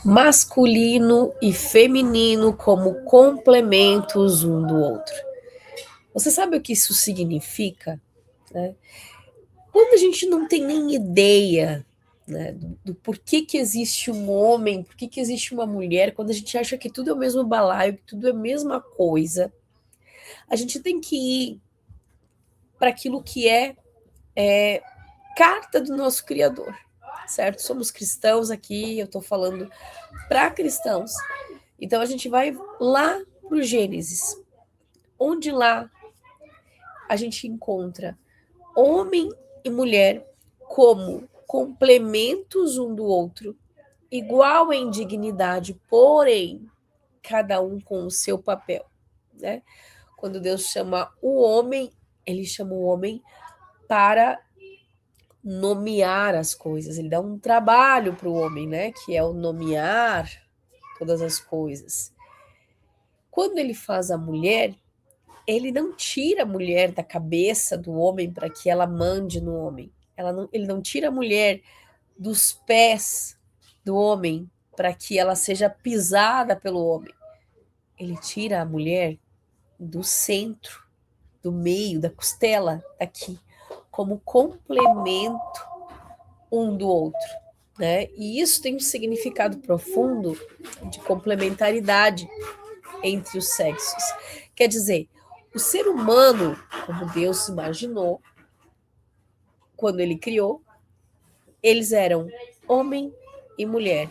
masculino e feminino como complementos um do outro. Você sabe o que isso significa? Né? Quando a gente não tem nem ideia, né, do porquê que existe um homem, porquê que existe uma mulher, quando a gente acha que tudo é o mesmo balaio, que tudo é a mesma coisa, a gente tem que ir para aquilo que é carta do nosso Criador, certo? Somos cristãos aqui, eu estou falando para cristãos. Então a gente vai lá para o Gênesis, onde lá a gente encontra homem e mulher como complementos um do outro, igual em dignidade, porém cada um com o seu papel, né? Quando Deus chama o homem, ele chama o homem para nomear as coisas, ele dá um trabalho para o homem, né? Que é o nomear todas as coisas. Quando ele faz a mulher, ele não tira a mulher da cabeça do homem para que ela mande no homem. Ele não tira a mulher dos pés do homem para que ela seja pisada pelo homem. Ele tira a mulher do centro, do meio, da costela, daqui, como complemento um do outro. Né? E isso tem um significado profundo de complementaridade entre os sexos. Quer dizer, o ser humano, como Deus imaginou, quando ele criou, eles eram homem e mulher.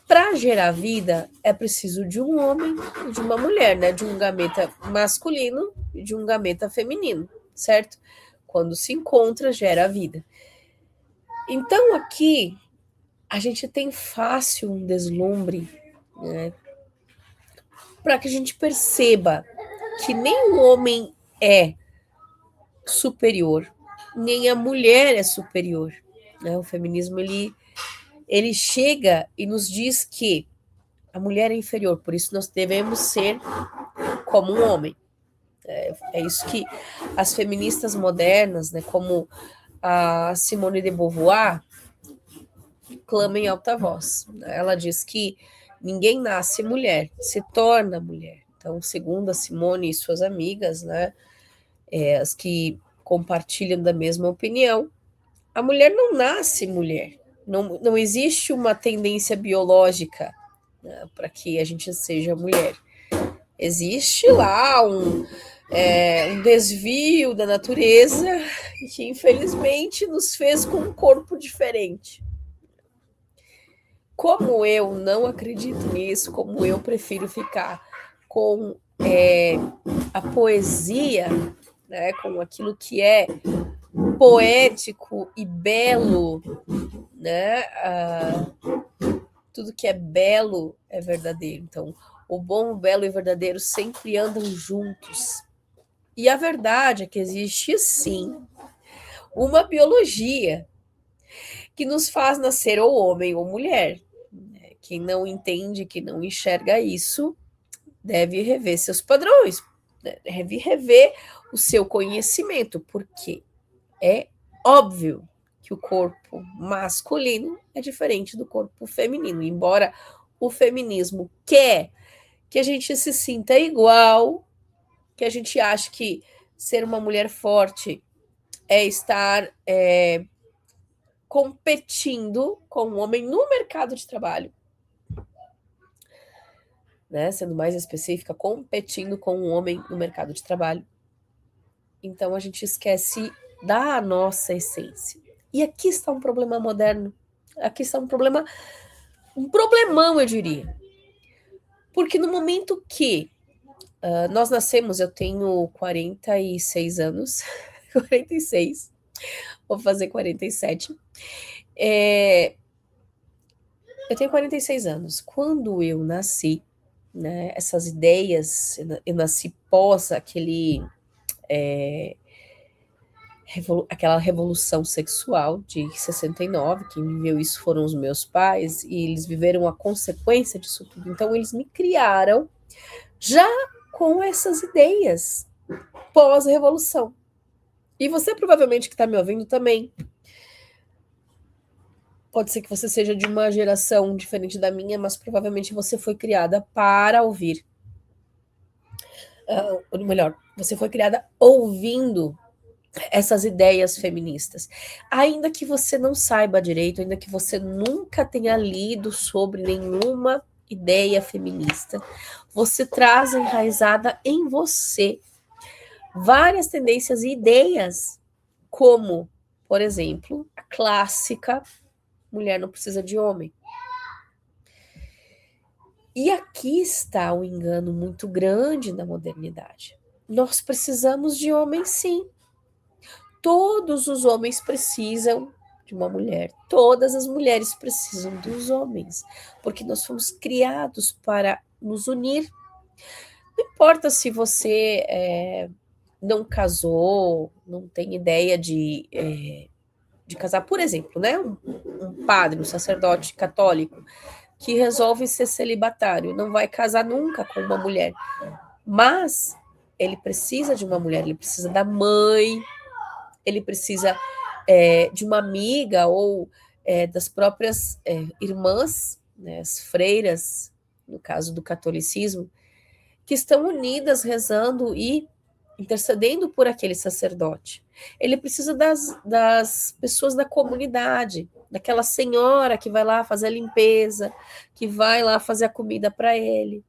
Para gerar vida, é preciso de um homem e de uma mulher, né? De um gameta masculino e de um gameta feminino, certo? Quando se encontra, gera vida. Então, aqui, a gente tem fácil um deslumbre, né? Para que a gente perceba que nem o homem é superior, nem a mulher é superior. Né? O feminismo ele chega e nos diz que a mulher é inferior, por isso nós devemos ser como um homem. É isso que as feministas modernas, né, como a Simone de Beauvoir, clamam em alta voz. Ela diz que ninguém nasce mulher, se torna mulher. Então, segundo a Simone e suas amigas, né, as que compartilham da mesma opinião, a mulher não nasce mulher. Não existe uma tendência biológica, né, para que a gente seja mulher. Existe lá um desvio da natureza que infelizmente nos fez com um corpo diferente. Como eu não acredito nisso, como eu prefiro ficar com a poesia, né, com aquilo que é poético e belo, né? Tudo que é belo é verdadeiro. Então, o bom, o belo e o verdadeiro sempre andam juntos. E a verdade é que existe sim uma biologia que nos faz nascer ou homem ou mulher. Quem não entende, quem não enxerga isso, deve rever seus padrões, deve rever o seu conhecimento, porque é óbvio que o corpo masculino é diferente do corpo feminino, embora o feminismo quer que a gente se sinta igual, que a gente ache que ser uma mulher forte é estar competindo com um homem no mercado de trabalho, né? Sendo mais específica, competindo com um homem no mercado de trabalho. Então a gente esquece da nossa essência. E aqui está um problema moderno. Aqui está um problemão, eu diria. Porque no momento que nós nascemos, eu tenho 46 anos, 46, vou fazer 47. Eu tenho 46 anos. Quando eu nasci, né, essas ideias, eu nasci pós aquela revolução sexual de 69, quem viveu isso foram os meus pais, e eles viveram a consequência disso tudo. Então, eles me criaram já com essas ideias pós-revolução. E você provavelmente que está me ouvindo também. Pode ser que você seja de uma geração diferente da minha, mas provavelmente você foi criada para ouvir. Ou melhor, você foi criada ouvindo essas ideias feministas. Ainda que você não saiba direito, ainda que você nunca tenha lido sobre nenhuma ideia feminista, você traz enraizada em você várias tendências e ideias, como, por exemplo, a clássica mulher não precisa de homem. E aqui está um engano muito grande na modernidade. Nós precisamos de homens, sim. Todos os homens precisam de uma mulher. Todas as mulheres precisam dos homens, porque nós fomos criados para nos unir. Não importa se você não casou, não tem ideia de casar, por exemplo, né? Um padre, um sacerdote católico que resolve ser celibatário, não vai casar nunca com uma mulher, mas ele precisa de uma mulher, ele precisa da mãe, ele precisa de uma amiga ou das próprias irmãs, né, as freiras, no caso do catolicismo, que estão unidas rezando e intercedendo por aquele sacerdote. Ele precisa das pessoas da comunidade, daquela senhora que vai lá fazer a limpeza, que vai lá fazer a comida para ele.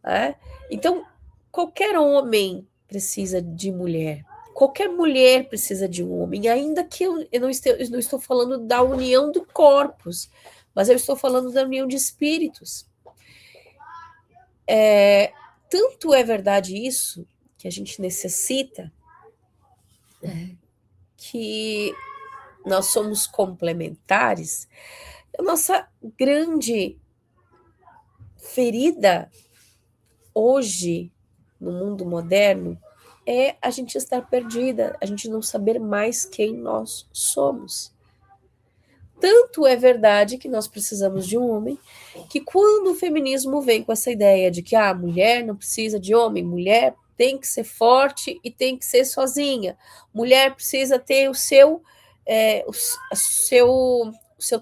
Né? Então, qualquer homem precisa de mulher. Qualquer mulher precisa de um homem, ainda que eu não estou falando da união de corpos, mas eu estou falando da união de espíritos. Tanto é verdade isso, que a gente necessita, que nós somos complementares. A nossa grande ferida hoje, no mundo moderno, é a gente estar perdida, a gente não saber mais quem nós somos. Tanto é verdade que nós precisamos de um homem, que quando o feminismo vem com essa ideia de que a mulher não precisa de homem, mulher tem que ser forte e tem que ser sozinha, mulher precisa ter o seu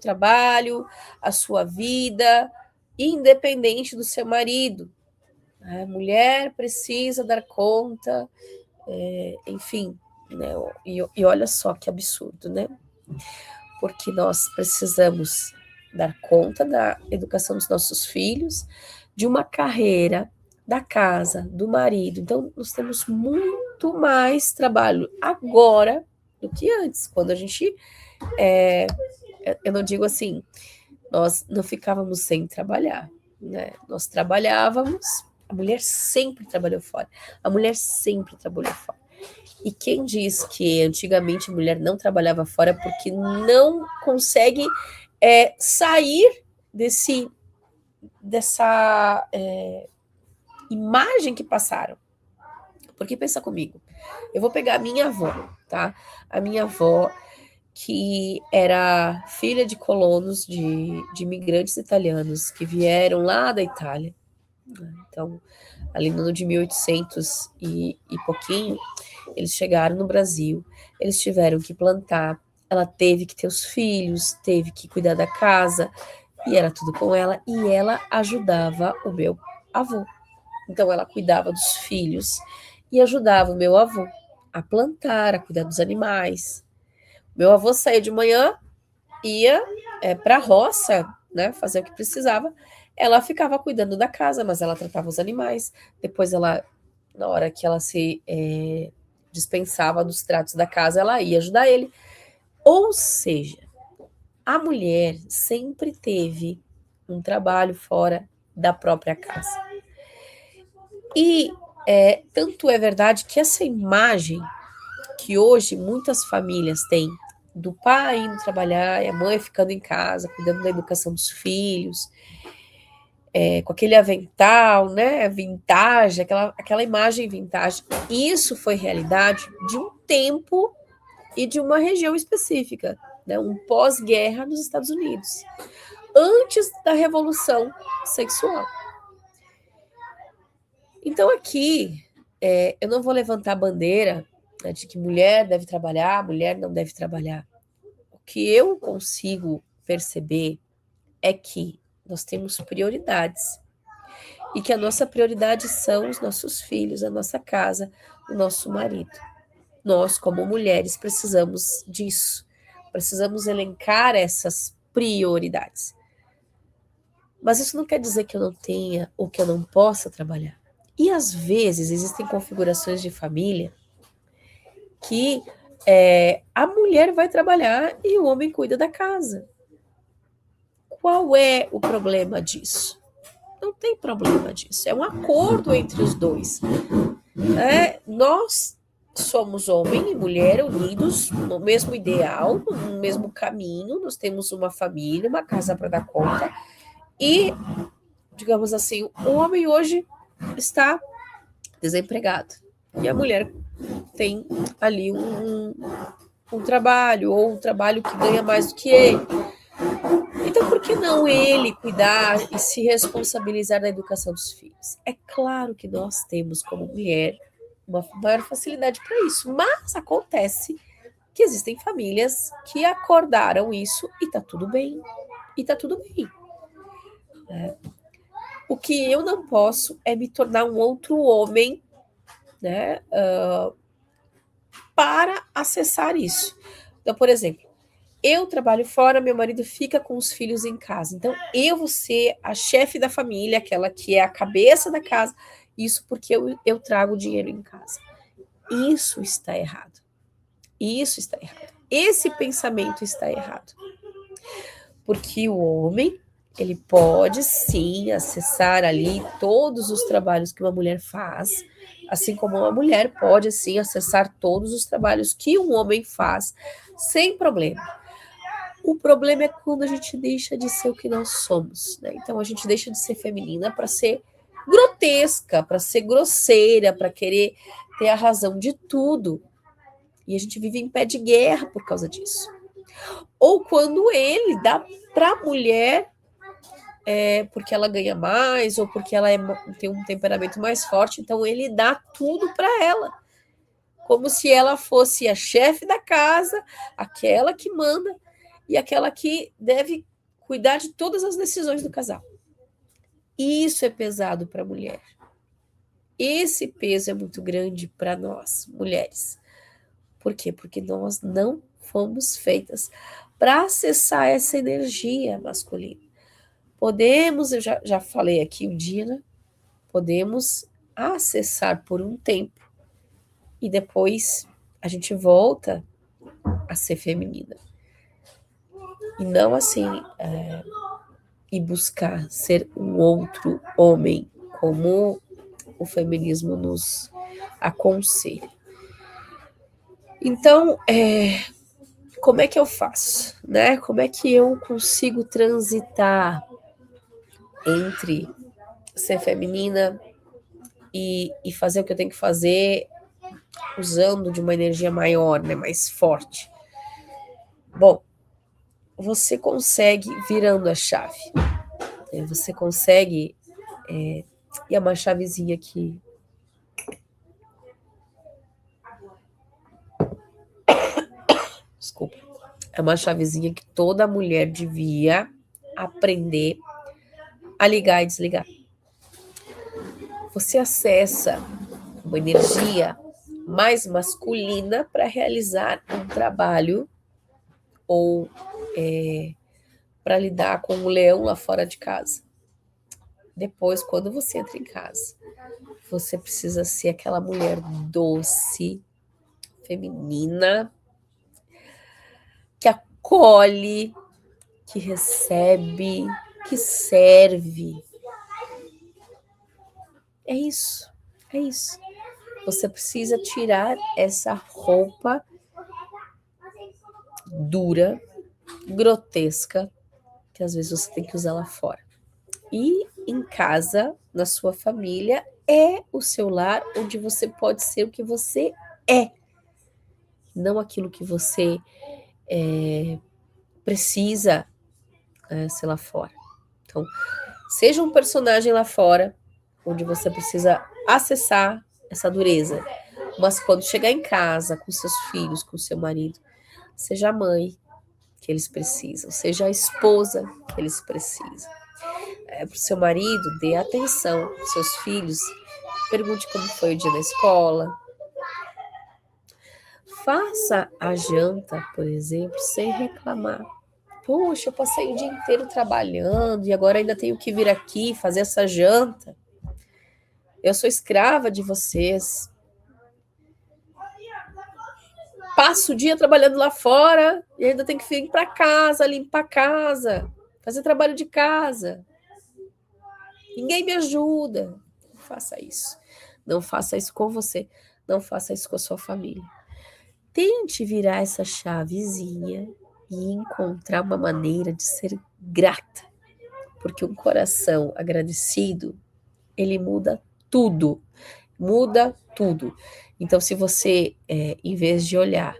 trabalho, a sua vida, independente do seu marido. A mulher precisa dar conta, enfim, né? E olha só que absurdo, né? Porque nós precisamos dar conta da educação dos nossos filhos, de uma carreira, da casa, do marido. Então, nós temos muito mais trabalho agora do que antes, quando a gente, eu não digo assim, nós não ficávamos sem trabalhar, né? Nós trabalhávamos, a mulher sempre trabalhou fora, a mulher sempre trabalhou fora. E quem diz que antigamente a mulher não trabalhava fora porque não consegue sair dessa imagem que passaram? Porque pensa comigo, eu vou pegar a minha avó, tá? A minha avó, que era filha de colonos, de imigrantes italianos que vieram lá da Itália. Então, ali no ano de 1800 e pouquinho, eles chegaram no Brasil, eles tiveram que plantar, ela teve que ter os filhos, teve que cuidar da casa, e era tudo com ela, e ela ajudava o meu avô. Então, ela cuidava dos filhos e ajudava o meu avô a plantar, a cuidar dos animais. Meu avô saía de manhã, ia para a roça, né, fazer o que precisava. Ela ficava cuidando da casa, mas ela tratava os animais. Depois ela, na hora que ela se dispensava dos tratos da casa, ela ia ajudar ele. Ou seja, a mulher sempre teve um trabalho fora da própria casa. E tanto é verdade que essa imagem que hoje muitas famílias têm do pai indo trabalhar e a mãe ficando em casa, cuidando da educação dos filhos, com aquele avental, né, vintage, aquela imagem vintage. Isso foi realidade de um tempo e de uma região específica, né, um pós-guerra nos Estados Unidos, antes da Revolução Sexual. Então aqui, eu não vou levantar a bandeira, né, de que mulher deve trabalhar, mulher não deve trabalhar. que eu consigo perceber é que nós temos prioridades e que a nossa prioridade são os nossos filhos, a nossa casa, o nosso marido. Nós, como mulheres, precisamos disso. Precisamos elencar essas prioridades. Mas isso não quer dizer que eu não tenha ou que eu não possa trabalhar. E às vezes existem configurações de família que a mulher vai trabalhar e o homem cuida da casa. Qual é o problema disso? Não tem problema disso. É um acordo entre os dois. Nós somos homem e mulher unidos no mesmo ideal, no mesmo caminho. Nós temos uma família, uma casa para dar conta. E, digamos assim, o homem hoje está desempregado. E a mulher tem ali um trabalho, ou um trabalho que ganha mais do que ele. Então, por que não ele cuidar e se responsabilizar da educação dos filhos? É claro que nós temos, como mulher, uma maior facilidade para isso, mas acontece que existem famílias que acordaram isso e tá tudo bem. E tá tudo bem. O que eu não posso é me tornar um outro homem, né, para acessar isso. Então, por exemplo, eu trabalho fora, meu marido fica com os filhos em casa. Então, eu vou ser a chefe da família, aquela que é a cabeça da casa. Isso porque eu trago dinheiro em casa. Isso está errado. Isso está errado. Esse pensamento está errado. Porque o homem, ele pode sim acessar ali todos os trabalhos que uma mulher faz, assim como uma mulher pode sim acessar todos os trabalhos que um homem faz, sem problema. O problema é quando a gente deixa de ser o que nós somos, né? Então a gente deixa de ser feminina para ser grotesca, para ser grosseira, para querer ter a razão de tudo. E a gente vive em pé de guerra por causa disso. Ou quando ele dá para a mulher porque ela ganha mais, ou porque ela tem um temperamento mais forte, então ele dá tudo para ela. Como se ela fosse a chefe da casa, aquela que manda, e aquela que deve cuidar de todas as decisões do casal. Isso é pesado para a mulher. Esse peso é muito grande para nós, mulheres. Por quê? Porque nós não fomos feitas para acessar essa energia masculina. Podemos, eu já falei aqui um dia, né? Podemos acessar por um tempo e depois a gente volta a ser feminina. E não assim, e buscar ser um outro homem, como o feminismo nos aconselha. Então, como é que eu faço, né? Como é que eu consigo transitar entre ser feminina e fazer o que eu tenho que fazer usando de uma energia maior, né? Mais forte? Bom, você consegue virando a chave. Você consegue... e é uma chavezinha aqui. Desculpa. É uma chavezinha que toda mulher devia aprender a ligar e desligar. Você acessa uma energia mais masculina para realizar um trabalho ou para lidar com o leão lá fora de casa. Depois, quando você entra em casa, você precisa ser aquela mulher doce, feminina, que acolhe, que recebe, que serve. É isso, é isso. Você precisa tirar essa roupa dura, grotesca, que às vezes você tem que usar lá fora. E em casa, na sua família, é o seu lar onde você pode ser o que você é. Não aquilo que você precisa ser lá fora. Então, seja um personagem lá fora, onde você precisa acessar essa dureza. Mas quando chegar em casa, com seus filhos, com seu marido, seja a mãe que eles precisam, seja a esposa que eles precisam. Para o seu marido, dê atenção aos seus filhos, pergunte como foi o dia na escola. Faça a janta, por exemplo, sem reclamar. Puxa, eu passei o dia inteiro trabalhando e agora ainda tenho que vir aqui fazer essa janta. Eu sou escrava de vocês. Passo o dia trabalhando lá fora e ainda tenho que vir para casa, limpar a casa, fazer trabalho de casa. Ninguém me ajuda. Não faça isso. Não faça isso com você. Não faça isso com a sua família. Tente virar essa chavezinha e encontrar uma maneira de ser grata. Porque um coração agradecido, ele muda tudo. Muda tudo. Então, se você, em vez de olhar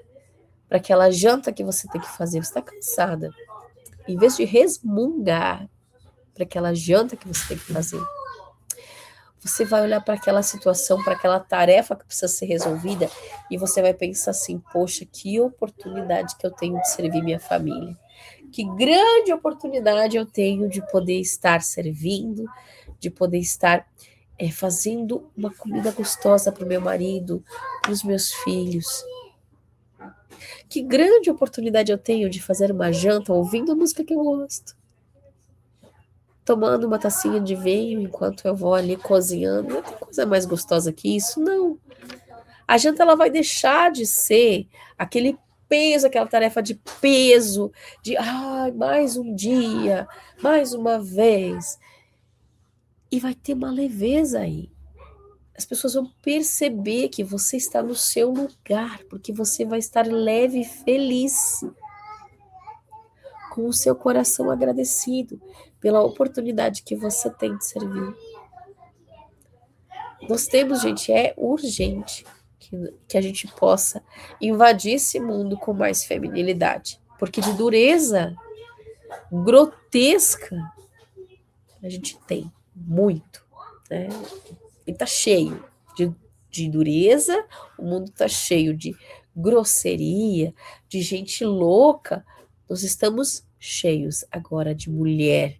para aquela janta que você tem que fazer, você está cansada. Em vez de resmungar para aquela janta que você tem que fazer, você vai olhar para aquela situação, para aquela tarefa que precisa ser resolvida e você vai pensar assim, poxa, que oportunidade que eu tenho de servir minha família. Que grande oportunidade eu tenho de poder estar servindo, de poder estar fazendo uma comida gostosa para o meu marido, para os meus filhos. Que grande oportunidade eu tenho de fazer uma janta ouvindo a música que eu gosto. Tomando uma tacinha de vinho enquanto eu vou ali cozinhando. Não tem coisa mais gostosa que isso? Não. A janta ela vai deixar de ser aquele peso, aquela tarefa de peso, de mais um dia, mais uma vez. E vai ter uma leveza aí. As pessoas vão perceber que você está no seu lugar, porque você vai estar leve e feliz, com o seu coração agradecido pela oportunidade que você tem de servir. Nós temos, gente, é urgente que a gente possa invadir esse mundo com mais feminilidade, porque de dureza grotesca a gente tem muito, né? E tá cheio de dureza, o mundo tá cheio de grosseria, de gente louca. Nós estamos cheios agora de mulher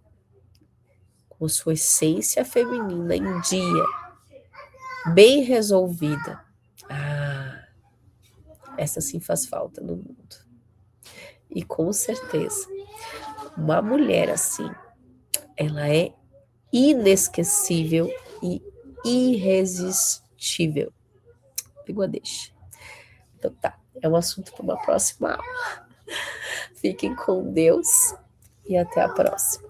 com sua essência feminina em dia, bem resolvida. Essa sim faz falta no mundo. E com certeza, uma mulher assim, ela é inesquecível e irresistível. Pegou a deixa. Então tá, é um assunto para uma próxima aula. Fiquem com Deus e até a próxima.